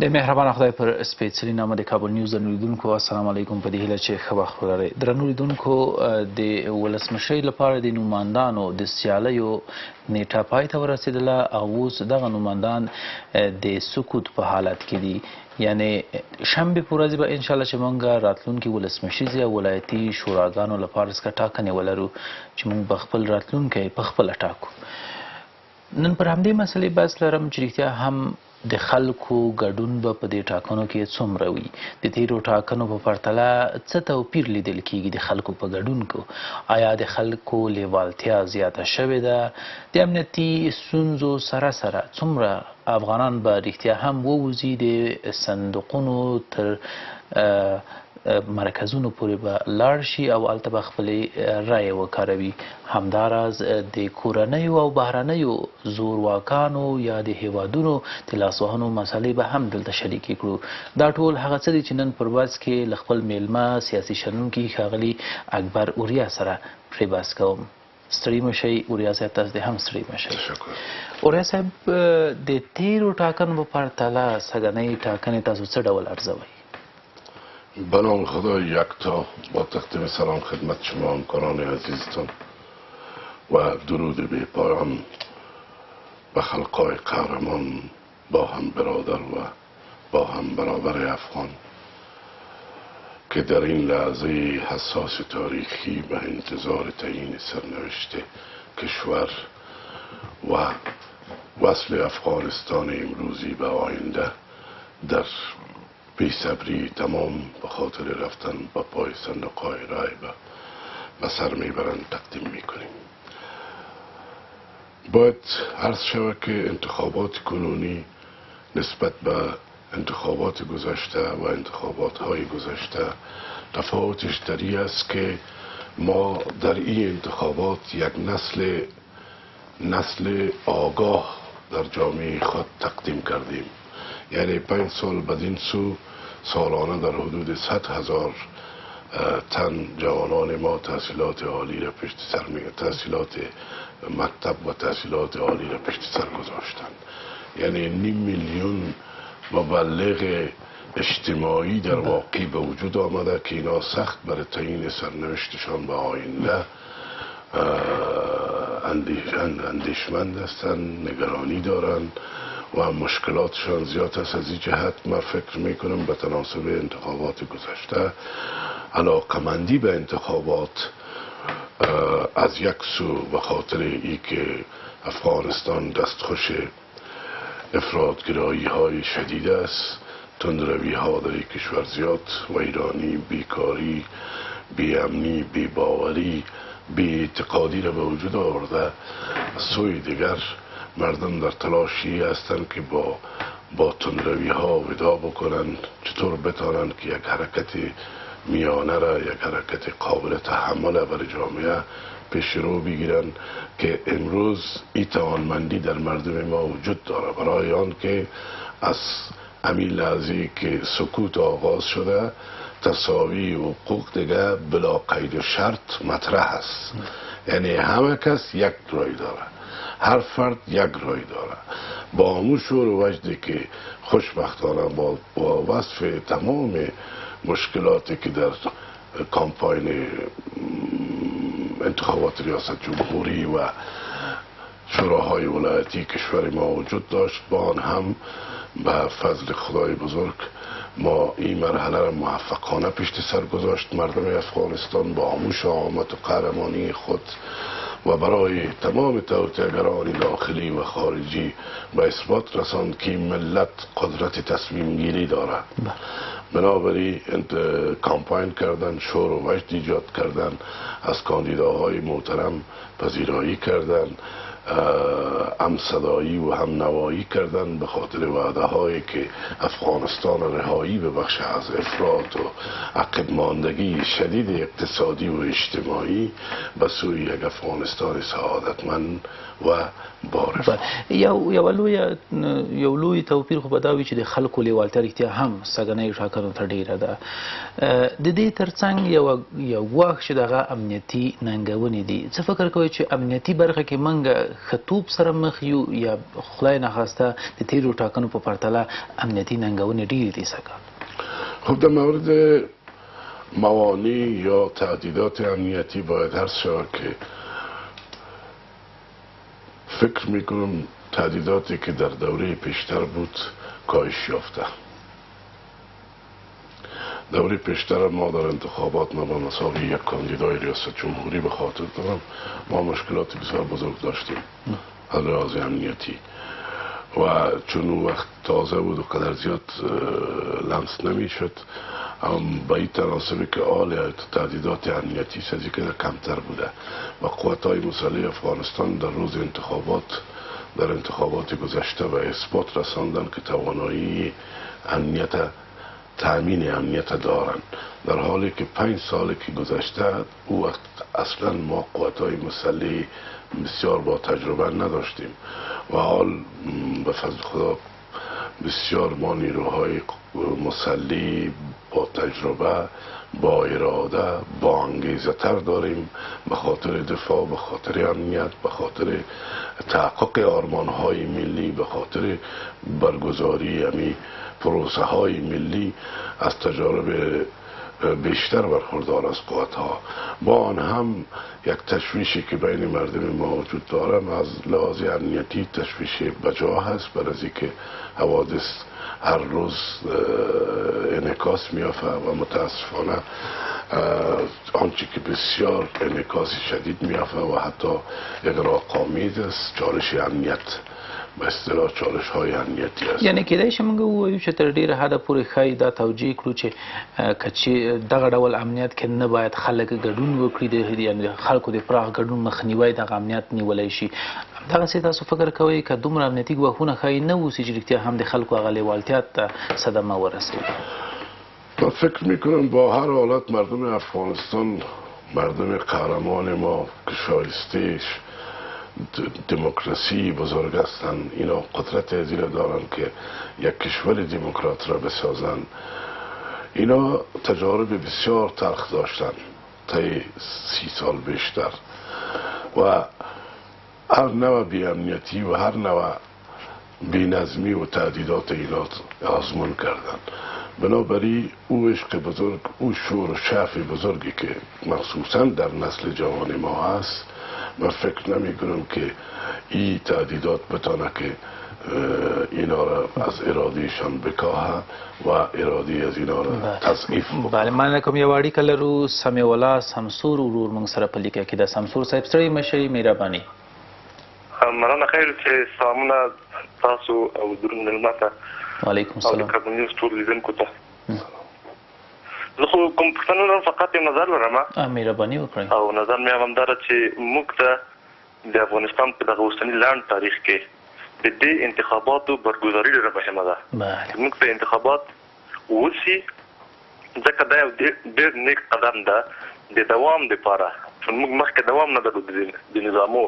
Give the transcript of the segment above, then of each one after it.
د مهربان خدای پر سپیڅلي نامه د کابل نیوز د لیدونکو السلام علیکم په دې هیله چې ښه وخت ولرئ. درنو لیدونکو، د ولسمشرۍ لپاره د نوماندانو د سیالیو نیټه پای ته ورسېدله او اوس دغه نوماندان د سکوت په حالت کې دي. یعنی شنبې په ورځ به انشاءالله چې موږ راتلونکي ولسمشریزې او ولایتي شوراګانو لپاره څخه ټاکنې ولرو چې موږ به خپل راتلونکی په خپله ټاکو. نن پر همدې مسلې بحث لرم چې رښتیا هم د خلکو ګډون به په دې ټاکنو کې څومره وي. د تیرو ټاکنو په پرتله څه توپیر لیدل کیږي د خلکو په ګډون کې؟ آیا د خلکو لیوالتیا زیاته شوې ده؟ د امنیتي ستونزو سره سره څومره افغانان به رښتیا هم ووځي د صندوقونو تر مرکزونو پورې به لاړ شي او هلته به خپلې رایې وکاروي؟ همداراز د کورنیو او بهرنیو زورواکانو یا د هیوادونو د لاسوهنو مسلې به هم دلته شریکې کړو. دا ټول هغه څه دي چې نن پر ورځ کې له خپل میلمه سیاسي شنونکي ښاغلي اکبر اوریا سره پرې بحث کوم. ستړي مه شئ اوریا صاحب، تاسو دې هم ستړي مه شئ. اوریا صاحب، د تیرو ټاکنو په پرتله سږنۍ ټاکنې تاسو څه ډول ارزوئ؟ به نام خدای یکتا، با تقدیم سلام خدمت شما همکاران عزیزتان و درود بی پایان به خلقای قهرمان با هم برادر و با هم برابر افغان که در این لحظه حساس تاریخی به انتظار تعیین سرنوشت کشور و وصل افغانستان امروزی به آینده در بی‌صبری تمام به خاطر رفتن به پای صندوق‌های رای به سر میبرند تقدیم میکنیم. باید عرض شود که انتخابات کنونی نسبت به انتخابات گذشته و انتخابات‌های گذشته تفاوتش در این است که ما در این انتخابات یک نسل آگاه در جامعه خود تقدیم کردیم. یعنی 5 سال بدین سو سالانه در حدود 100,000 تن جوانان ما تحصیلات عالی را پشت سر تحصیلات مکتب و تحصیلات عالی را پشت سر گذاشتند. یعنی 500,000 مبلغ اجتماعی در واقع به وجود آمده که اینا سخت برای تعیین سرنوشتشان به آینده اندیشمند هستند، نگرانی دارند و مشکلاتشان زیاد است. از این جهت من فکر میکنم به تناسب انتخابات گذشته علاقمندی به انتخابات از یک سو به خاطر ای که افغانستان دستخوش افراطگرایی های شدید است، تندروی ها در این کشور زیاد، ویرانی، بیکاری، بیامنی، بیباوری، بی‌اعتقادی را به وجود آورده. سوی دیگر مردم در تلاشی هستند که با تندروی ها ودا بکنند، چطور بتانند که یک حرکت میانه را، یک حرکت قابل تحمل برای جامعه پیش رو بگیرند که امروز این توانمندی در مردم ما وجود داره. برای آن که از همین لحظه که سکوت آغاز شده تساوی حقوق دیگه بلا قید و شرط مطرح است. یعنی همه کس یک رای داره، هر فرد یک رای داره. با همون شور و وجدی که خوشبختانه با وصف تمام مشکلاتی که در کامپاین انتخابات ریاست جمهوری و شوراهای ولایتی کشور ما وجود داشت، با آن هم به فضل خدای بزرگ ما این مرحله را موفقانه پشت سر گذاشت. مردم افغانستان با همون شهامت و قهرمانی خود و برای تمام توطئه‌گران داخلی و خارجی به اثبات رساند که ملت قدرت تصمیم گیری دارد. بنابراین کامپاین کردن، شور و وجد ایجاد کردن، از کاندیداهای محترم پذیرایی کردن، هم صدایی و هم نوایی کردن به خاطر وعده هایی که افغانستان رهایی ببخشه از افراط و عقب ماندگی شدید اقتصادی و اجتماعی به سوی یک افغانستان سعادتمند و بارف. یو لوی توپیر خو به دا وي چې د خلکو لیوالتیا رښتیا هم سږنیو ټاکنو ته ډیره ده. د دې ترڅنګ یو ګواښ چې دغه امنیتي ننګونې دي. څه فکر کوئ چې امنیتي برخه کې موږ خطوب سره مخ یو یا خدای نخواسته د تیرو ټاکنو په پرتله امنیتي ننګونې ډېرې دي سږکال؟ خب در مورد موانع یا تهدیدات امنیتی باید هر شود که فکر میکنم تهدیداتی که در دوره پیشتر بود کاهش یافته. دوره پیشتر ما در انتخابات ما به مسابقه یک کاندیدای ریاست جمهوری به خاطر دارم ما مشکلات بسیار بزرگ داشتیم از لحاظ امنیتی و چون اون وقت تازه بود و قدر زیاد لمس نمیشد به این تناسبی که آل تهدیدات امنیتی سازی که کمتر بوده و قوت‌های مسلح افغانستان در روز انتخابات در انتخابات گذشته و اثبات رساندن که توانایی تأمین امنیت دارند، در حالی که 5 سالی که گذشته او وقت اصلا ما قوت‌های مسلح بسیار با تجربه نداشتیم و حال به فضل خدا بسیار ما نیروهای مسلح با تجربه، با اراده، با انگیزه تر داریم به خاطر دفاع، به خاطر امنیت، به خاطر تحقق آرمان‌های ملی، به خاطر برگزاری پروسه های ملی از تجارب بیشتر برخوردار از قوت‌ها. با آن هم یک تشویشی که بین مردم ما وجود دارم از لحاظ امنیتی تشویش بجا هست برای اینکه حوادث هر روز انعکاس می‌یافته و متاسفانه آنچه که بسیار انعکاس شدید می‌یافته و حتی اغراق‌آمیز است چالش امنیت به اصطلاح چالش های امنیتی است. یعنی کېدای شي موږ ووایو چې تر ډیره حده پورې ښایي دا توجیه کړو چې که دغه ډول امنیت کې نه باید خلک ګډون وکړي یعنې خلکو د پراخ ګډون مخنیوی دغه امنیت نیولی شي. دغسې تاسو فکر کوئ که دومره امنیتي ګواښونه ښایي نه اوسي چې رښتیا هم د خلکو هغه لیوالتیا ته صدمه ورسوي؟ من فکر میکنم با هر حالت مردم افغانستان مردم قهرمان ما که شایستهش دموکراسی بزرگ هستند، اینا قدرت ازیره دارند که یک کشور دموکرات را بسازند. اینا تجارب بسیار تلخ داشتن طی 30 سال بیشتر و هر نوع بی‌امنیتی و هر نوع بی‌نظمی و تهدیدات اینا آزمون کردند. بنابراین او عشق بزرگ، او شور و شعف بزرگی که مخصوصا در نسل جوان ما هست، من فکر نمی کنم که این تهدیدات بتانه که اینا را از ارادهشان بکاهه و اراده از اینا را تضعیف بکنه. بله، مننه کوم یو اړیکه لرو. سمیع الله سمسور ورور موږ سره په لیکه کې ده. سمسور صاحب ستړي مه شئ، مهرباني. مننه خیر چې سلامونه تاسو او درود مېلمه ته وعلیکم السلام او د کاربن نیوز ټول لیدونکو ته. زه خو کوم پوښتنه فقط یو نظر لرم مهرباني وکړئ. او نظر مې همدا ده چې موږ ته د افغانستان په دغه اوسني لنډ تاریخ کې د دې انتخاباتو برګزاري ډېره مهمه ده. موږ ته انتخابات وشي ځکه دا یو ډېر نیک قدم ده د دوام دپاره، چون موږ مخکې دوام نه درلود د نظامو.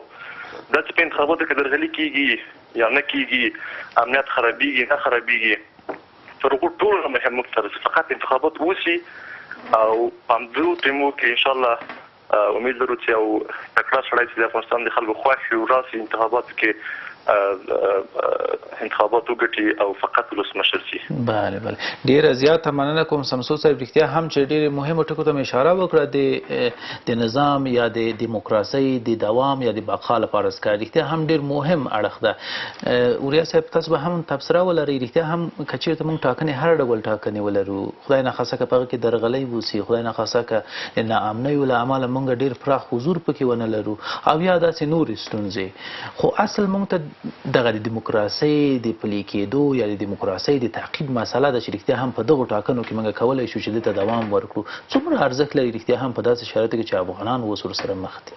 دا چې په انتخاباتو کې درغلي کېږي یا نه کېږي، امنیت خرابېږي نه خرابېږي، تر هغو ټولو نه مهم موږ سره چې فقط انتخابات وشي او په همدغو ټیمو کې انشاءالله امید لرو چې یو تکړه سړی چې د افغانستان د خلکو خوښ وي راسي انتخاباتو کې انتخابات وګټي او فقط ولسمشر شي. بله بله، ډیره زیاته مننه کوم سمسور صاحب. رښتیا هم چې ډیرې مهمو ټکو ته مې اشاره وکړه د نظام یا د دیموکراسۍ د دوام یا د بقا لپاره څخه رښتیا هم ډیر مهم اړخ ده. اوریا صاحب تاسو به هم تبصره ولرئ، رښتیا هم که چېرته موږ ټاکنې هر ډول ټاکنې ولرو، خدای نخواسته که په هغه کې درغلۍ وسي، خدای نخواسته که د ناامنیو له امله موږ ډیر پراخ حضور پکې ونه لرو او یا داسې نورې ستونزې، خو اصل موږ ته دغه د دیموکراسۍ د پلي کېدو یا د دیموکراسۍ د تعقیب مسله ده چې رښتیا هم په دغو ټاکنو کې موږ کولی شو چې دې ته دوام ورکړو. څومره ارزښت لري رښتیا هم په داسې شرایطو کې چې افغانان اوس ورسره مخ دي؟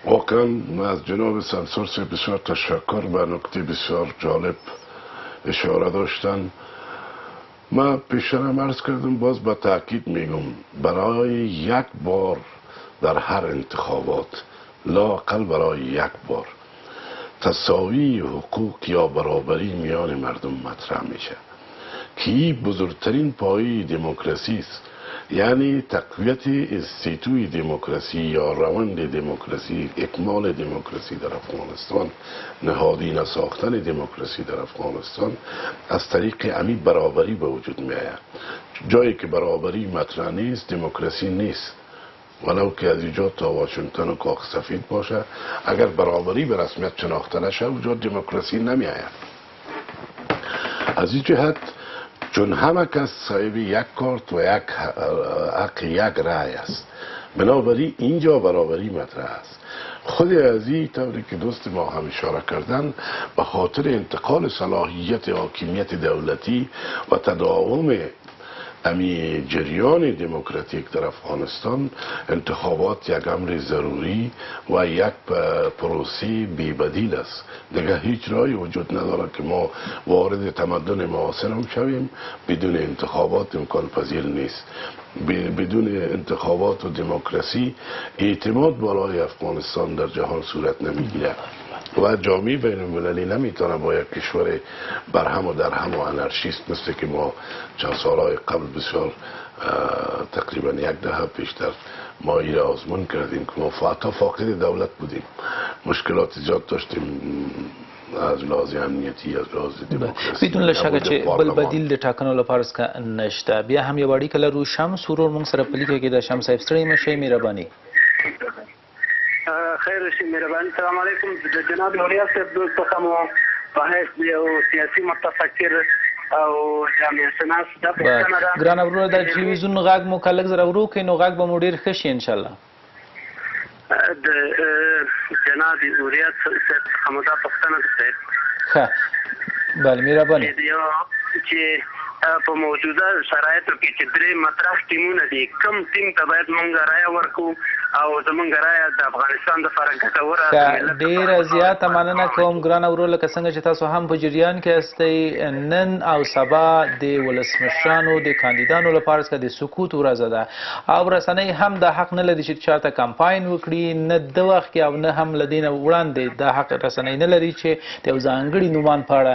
واقعا از جناب سمسور صاحب بسیار تشکر، به نکته بسیار جالب اشاره داشتن. من پیشترم عرض کردم، باز با تاکید میگم برای یک بار در هر انتخابات، لااقل برای یک بار، تساوی حقوق یا برابری میان مردم مطرح میشه که این بزرگترین پایه دموکراسی است یعنی تقویت استیتوی دموکراسی یا روند دموکراسی، اکمال دموکراسی در افغانستان، نهادینه ساختن دموکراسی در افغانستان از طریق امی برابری به وجود می آید. جایی که برابری مطرح نیست دموکراسی نیست، ولو که از اینجا تا واشنگتن و کاخ سفید باشه، اگر برابری به رسمیت شناخته نشه اونجا دموکراسی نمی آید. از این جهت چون همه کس صاحب یک کارت و یک حق یک رأی است، بنابراین اینجا برابری مطرح است. خود از این طوری که دوست ما هم اشاره کردن، به خاطر انتقال صلاحیت حاکمیت دولتی و تداوم امی جریان دموکراتیک در افغانستان، انتخابات یک امر ضروری و یک پروسه بی‌بدیل است. دیگه هیچ راهی وجود نداره که ما وارد تمدن معاصر هم شویم بدون انتخابات، امکان پذیر نیست. بدون انتخابات و دموکراسی اعتماد بالای افغانستان در جهان صورت نمیگیره و جامعه بین المللی نمیتونه با یک کشور برهم و درهم و انارشیست مثل که ما چند سالهای قبل بسیار تقریبا یک دهه پیشتر ما ایره آزمون کردیم که ما فاقد دولت بودیم، مشکلات زیاد داشتیم از لحاظ امنیتی، از لحاظ دموکراسی. بدون لشکه چې بل بدیل د ټاکنو لپاره څه نشته. بیا هم یو اړیکه لرو. شمس ورور موږ سره په لیکه کې د شمس صاحب ستړی مشئ مهرباني. خیر شي مهرباني. السلام علیکم. د جناب اوریا صاحب څخه مو په حیث یو سیاسي متفکر او جامعه شناس د پښتنه ده. ګرانه ورور د ټلویزیون غږ مو کلک زره ورو کړئ نو غږ به مو ډېر ښه شي ان شاء الله. د جناب اوریا صاحب حموده پښتنه ده. ښه بله مهرباني. چې په موجوده شرایطو کې چې درې مطرح ټیمونه دي، کوم ټیم ته باید مونږ رایه ورکړو او زمونږ رایه د افغانستان دپاره ګټوره ډېره زیاته مننه کوم ګرانه ورور. لکه څنګه چې تاسو هم په جریان کې هستئ، نن او سبا د ولسمشرانو د کاندیدانو لپاره څخه د سکوت ورځ ده او رسنۍ هم د حق نه لري چې چاته کمپاین وکړي، نه د وخت کې او نه هم له دې نه وړاندې د حق رسنۍ نه لري چې د یو ځانګړي نومان په اړه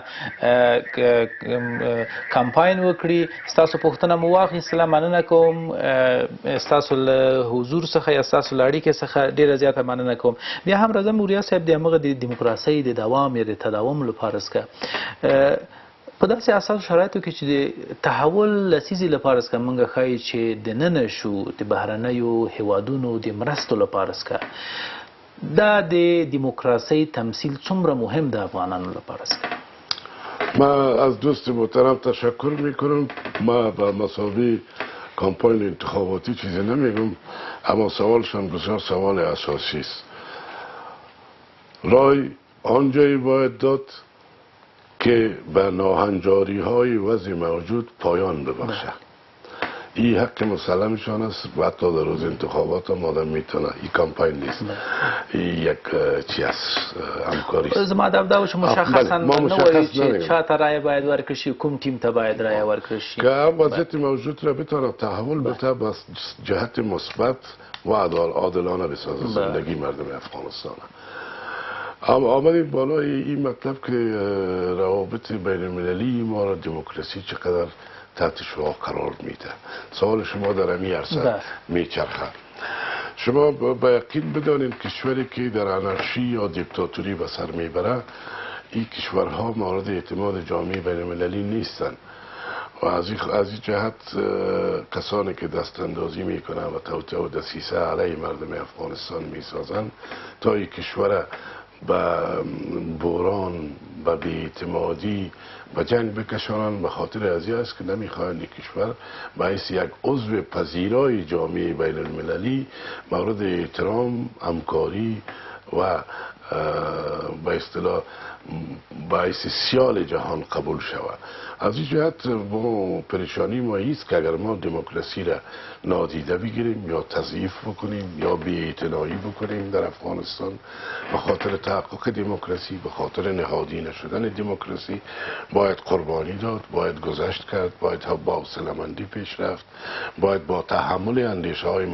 کمپاین وکړي. ستاسو پوښتنه مو واخیستله، مننه کوم ستاسو له حضور څخه یا ستاسو له اړیکې څخه ډېره زیاته مننه کوم. بیا هم راځم اوریا صاحب، د همغه د دیموکراسۍ د دوام یا د تداوم لپاره څخه په داسې اساسو شرایطو کې چې د تحول لسیزې لپاره څخه موږ ښایي چې دننه شو د بهرنیو هیوادونو د مرستو لپاره څخه دا د دیموکراسۍ تمثیل څومره مهم د افغانانو لپاره څخه؟ ما از دوست محترم تشکر میکنم. ما به مسابقه کمپاین انتخاباتی چیزی نمیگم، اما سوالشان بسیار سوال اساسی است. رای آنجایی باید داد که به ناهنجاری های وضع موجود پایان ببخشه. این حق مسلمشان است و حتی در روز انتخابات هم آدم میتونه. این کمپاین نیست، این یک چی است، همکاری است. زما دعوه و مشخصا نوعی چې چاته رای باید ورکړل شي، کوم ټیم ته باید رای ورکړل شي که وضعیت موجود را بتونه تحول بده به جهت مثبت و عادلانه بسازه زندگی مردم افغانستان. آمدیم بالای این مطلب که روابط بین المللی ما را دموکراسی چقدر تحت شعاع قرار میده. سوال شما در امی عرصه میچرخه. شما با یقین بدانید کشوری که در انارشی یا دیکتاتوری به سر میبره، این کشورها مورد اعتماد جامعه بین المللی نیستند و از این جهت کسانی که دست اندازی میکنن و توطئه و دسیسه علیه مردم افغانستان میسازند تا این کشور به بحران، به بی‌اعتمادی، به جنگ بکشانند. به خاطر از این است که نمیخواهند این کشور به حیث یک عضو پذیرای جامعه بین المللی مورد احترام، همکاری و به اصطلاح به حیث سیال جهان قبول شود. از این جهت ما پریشانی ما ایست که اگر ما دموکراسی را نادیده بگیریم یا تضعیف بکنیم یا بی‌اعتنایی بکنیم در افغانستان به خاطر تحقق دموکراسی، به خاطر نهادینه شدن دموکراسی، با باید قربانی داد، باید گذشت کرد، باید با حوصله‌مندی پیش رفت، باید با تحمل اندیشه‌های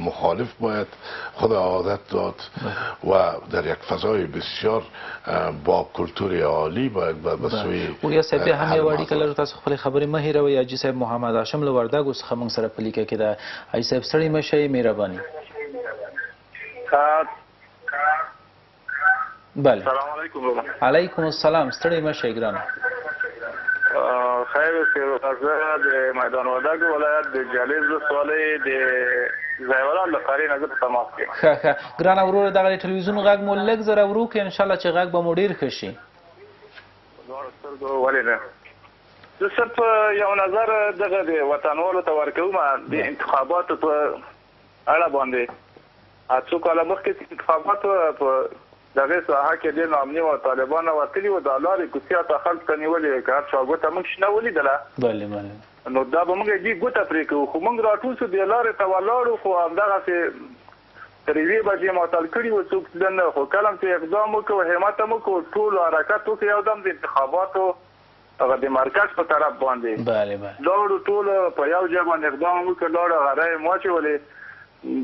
مخالف باید خود عادت داد و در یک فضای بسیار با کلتور عالی باید به سوی یا صاحب هم یو اړیکه لرو تاسو خپل خبرې مه هیروئ. حاجي صاحب محمد هاشم له وردګو څخه موږ سره په لیکه کې ده. حاجي صاحب ستړي مه شئ، مهرباني. بله السلام علیکم. علیکم السلام. ستړي مه شئ ګرانه. خیر زه د میدان وردګ ولایت د جالیز ولسوالۍ د ځایوالان له قرې نه زه په تماس کې یم. ښه ګرانه وروره دغه د تلویزیون غږ مو لږ ذره ورو کړئ، انشاءالله چې غږ به مو ډېر ښه شي. دواړو سترګو ولې نه. زه صرف یو نظر دغه د وطنوالو ته ورکوم د انتخاباتو په اړه باندې. څو کاله مخکې انتخابات په دغه ساحه کې ډېر ناامني و، طالبان وتلي وو، د لارې کوڅې ته خلک ته نیولې که هر چا ګوته موږ شنه ولیدله نو دا به موږ یې ګوته پرې کوو. خو موږ راټول شو دې لارې ته ولاړو، خو همدغسې تر یوې بجې معطل کړي وو، څوک نه. خو کله چې اقدام وکړو، همت هم وکړو، ټول حرکت وکړو، یودم د انتخاباتو هغه د مرکز په طرف باندې لاړو، ټول په یو ځای باندې اقدام وکړو، لاړو هغه یې واچولې،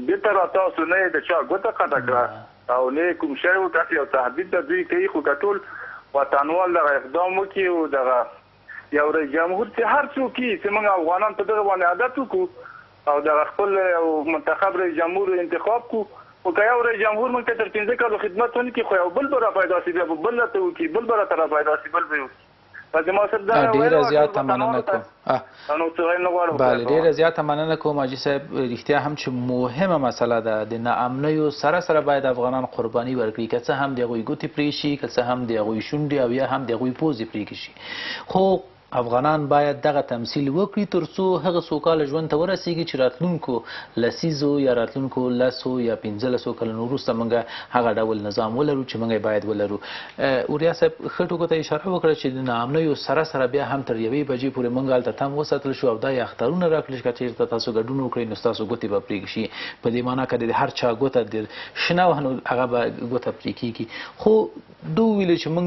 بېرته راتاسو نه یې د چا ګوته قطع کړه او نه کوم شی وکړي، یو تهدید ته دوی کوي. خو که ټول وطنوال دغه اقدام وکړي او دغه یو رئیس جمهور چې هر څوک وي چې موږ افغانان په دغه باندې عادت وکړو او دغه خپل یو منتخب رئیس جمهور انتخاب کړو. خو که یو رئیس جمهور موږ ته تر 15 کالو خدمت ونه کړي، خو یو بل به را پیدا شي، بیا به بل راته وکړي، بل به راته را پیدا شي، بل به وکړي. ډیره زیاته مننه کوم. بله ډیره زیاته مننه کوم حاجي صاحب. رښتیا هم چې مهمه مسله ده، د ناامنیو سره سره باید افغانان قرباني ورکړي، که څه هم د هغوی ګوتې پرې شي، که څه هم د هغوی شونډې او یا هم د هغوی پوزې پرې شي، خو افغانان باید دغه تمثیل وکړي تر څو هغه سوکاله ژوند ته ورسیږي چې راتلونکو لسیزو یا راتلونکو 10 یا 15 کلونو وروسته موږ هغه ډول نظام ولرو چې موږ باید ولرو. اوریا صاحب ښه ټکو ته اشاره وکړه چې د ناامنیو سره سره بیا هم تر 1 بجې پورې موږ هلته تم وساتل شو او دا یې اخترونه راکړل چې چېرته تاسو ګډون وکړئ نو ستاسو ګوتې به پرې شي. په دې معنا که د هر چا ګوته د شنه وه نو هغه به ګوته پرې کېږي. خو دو ویلې چې موږ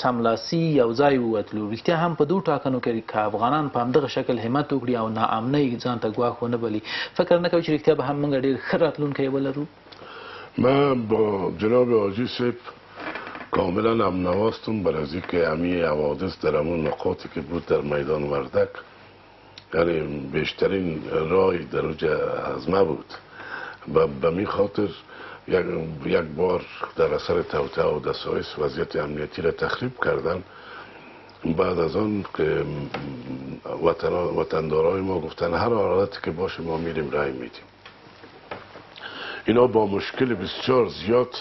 سملاسي یو ځای ووتلو. رښتیا هم په دو ټاکنو کې که افغانان په همدغه شکل همت وکړي او ناامنۍ ځان ته ګواښ ونه بلي، فکر نه کوي چې رښتیا به هم موږ ډېر ښه راتلونکی ولرو. من با جناب حاجی صاحب کاملا همنواستم بر از اینکه همه حوادث در همون نقاطی که بود در میدان وردک، یعنی بیشترین رای در اوج هضمه بود و به می خاطر یک بار در اثر توطئه و دسایس وضعیت امنیتی را تخریب کردن. بعد از آن که وطندارای ما گفتن هر حالتی که باشه ما میریم رای میدیم، اینا با مشکل بسیار زیاد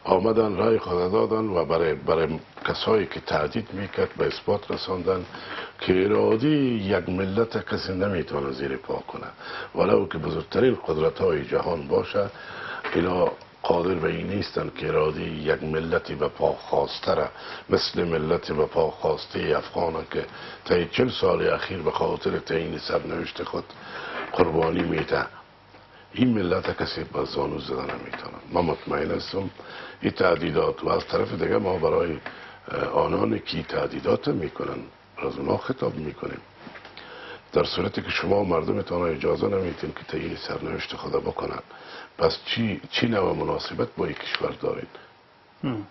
آمدن رای خود دادن و برای کسایی که تهدید میکرد به اثبات رساندن که اراده یک ملت کسی نمیتونه زیر پا کنه، ولو که بزرگترین قدرت های جهان باشه، اینا قادر به این نیستن که اراده یک ملتی به پا خواسته را مثل ملت به پا خواسته افغان که طی 40 سال اخیر به خاطر تعیین سرنوشت خود قربانی میده، این ملت کسی به زانو زدن نمیتونه. ما مطمئن هستم این تهدیدات و از طرف دیگه ما برای آنانی که تهدیدات میکنن از اونا خطاب میکنیم. در صورتی که شما مردمتان اجازه نمیتین که تعیین سرنوشت خود بکنن، پس چی نوع مناسبت با این کشور دارین؟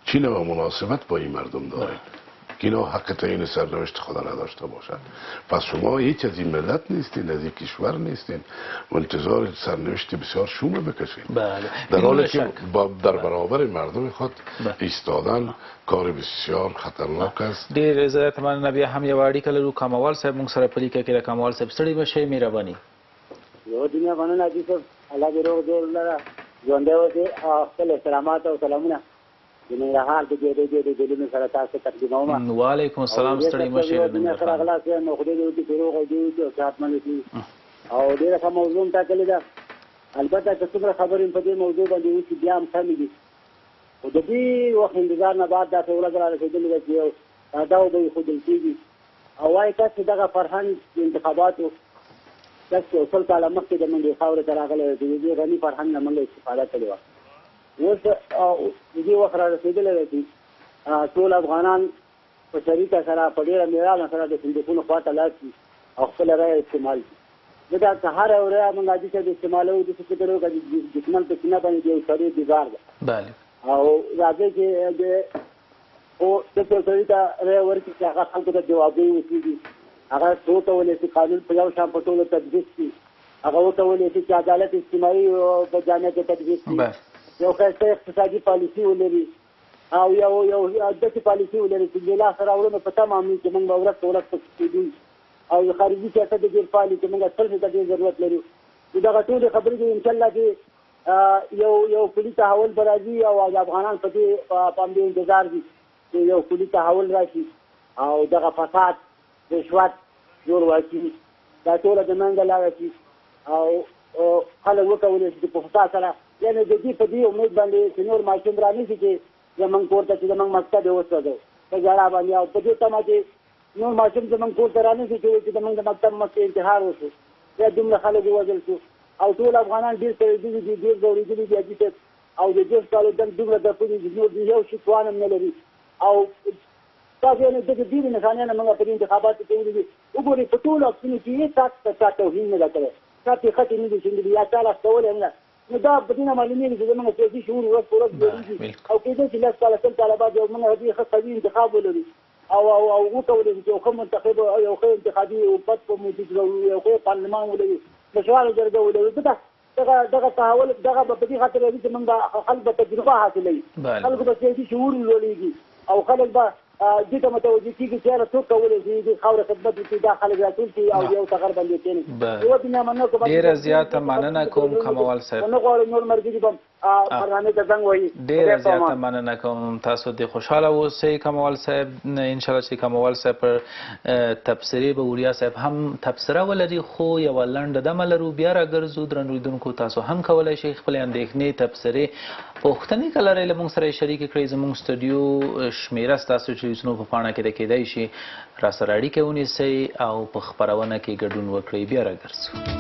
چی نوع مناسبت با این مردم دارین که اینا حق تعیین سرنوشت خدا نداشته باشند؟ پس شما هیچ از این ملت نیستین، از این کشور نیستین و انتظار سرنوشت بسیار شومه بکشین. در حالی که در برابر مردم خود ایستادن کار بسیار خطرناک است. ډېر زیات مننه. بیا هم یو اړیکه لرو. کاموال صاحب موږ سره په لیکه کې ده. کاموال صاحب ستړي مه شئ، مهرباني. یو دنیا مننه حاجي صاحب، الله دې روغ جوړ لره ژوندی اوسې او خپل احترامات او سلامونه د ننګرهار د ډېرې ګلونو سره تاسو تقدیموم. وعلیکم السلام. ستړي مه شئ. دنیا سره اخلاص نو خدای دې وکړي چې روغ او دې وکړي او صحتمند شي او ډېره ښه موضوع هم ټاکلې ده. البته که څومره خبرې په دې موضوع باندې وشي بیا هم سمې دي، خو د دې وخت انتظار نه بعد داسې ورځ را رسېدلې ده چې یو دا به ایښودل کېږي او وایي تاسې دغه فرهنګ د انتخاباتو داسې 100 کاله مخکې د منډې خاورې ته راغلی دی، د دې غني فرهنګ نه موږ استفاده کړې وه. اوس د دې وخت را رسېدلی دی چې ټول افغانان په طریقه سره په ډېره مېړانه سره د صندوقونو خواته لاړ شي او خپله رایه استعمال کړي. دا که هره ورځ موږ حاجي صاحب استعمالوو داسې فکر وکړه چې دښمن په سینه باندې د یو سړي دیدار ده او راځئ چې خو داسې یو سړي ته رایه ورکړي چې هغه خلکو ته جوابدهي وکړي، هغه وکولی شي قانون په یو شان په ټولو تطبیق کړي، هغه وکولی شي چې عدالت اجتماعي په جامعه کې تطبیق کړي، یو ښایسته اقتصادي پالیسي ولري او یو داسې پالیسي ولري چې د لاسته راوړنو په تمام وي چې موږ به ورځ په ورځ پکې کېدو او خارجي سیاست ډېر فعال چې موږ صرف ته ډېر ضرورت لرو. نو دغه ټولې خبرې دي انشاءالله چې یو کلي تحول به راځي او افغانان په دې په همدې انتظار دي چې یو کلي تحول راشي او دغه فساد رشوت زورواکي دا ټوله د منځه لاړه شي او خلک وکولی شي چې په فساد سره یعنې د دې په دې امید باندې چې نور ماشوم را نه شي چې زموږ کور ته چې زموږ مکتب یې وسوځو په ژړا باندې او په دې تمه چې نور ماشوم زموږ کور ته را نه شي چې زموږ د مکتب مخکې انتحار وشو یا دومره خلک ووژل شو او ټول افغانان ډېر سړېدلي دي ډېر ځورېدلي دي حاجي صاحب او د 10 کالو دم دومره ځپلي دي نور یو شي توان هم نه لري او تاسو یې دغه ډېرې نښانیانې موږ په دې انتخاباتو کې ولیدې. وګورئ په ټولو عکسونو کې هېڅ عکس ته چا توهین نه ده کړی، چا پرې خټې نه دي شیندلي یا چا لاس کولی نه ده. نو دا په دې نه معلومېږي چې زموږ سیاسي شعور ورځ په ورځ لوړېږي او کېدای شي 10 کاله 100 کاله بعد یو موږ ډېر ښه قوي انتخاب ولرو او وکولی شو چې یو ښه منتخب یو ښه انتخابي پد په موجود کړو، یو ښه پارلمان ولرو، مشرانو جرګه ولرو. دغه تحول دغه به په دې خاطر راځي چې موږ به خلک به تجربه حاصلوي، خلکو به سیاسي شعور لوړېږي او خلک به دې ته متوجه کېږي چې یاره څوک کولی شي د خاوره خدمت وکړي، دا خلک راټول شي او یو ټغر باندې کښېني. یوه دنیا مننه کوم، ډېره زیاته مننه کوم کموال صاحب، نه غواړم نور ملګري به برنامې ته زنګ وهي. ډېره زیاته مننه کوم، تاسو دې خوشحاله اوسئ کموال صاحب. انشاءالله چې کموال صاحب پر تبصرې به وړیا صاحب هم تبصره ولري خو یوه لنډه دمه لرو بیا راګرځو. درنو لیدونکو تاسو هم کولی شئ خپلې اندېښنې تبصرې پوښتنې که لرئ له موږ سره یې شریکې کړئ. زموږ سټوډیو شمېره ستاسو ټلویزیونو په پاڼه کې ده، کېدای شي راسره اړیکه ونیسئ او په خپرونه کې ګډون وکړئ. بیا راګرځو.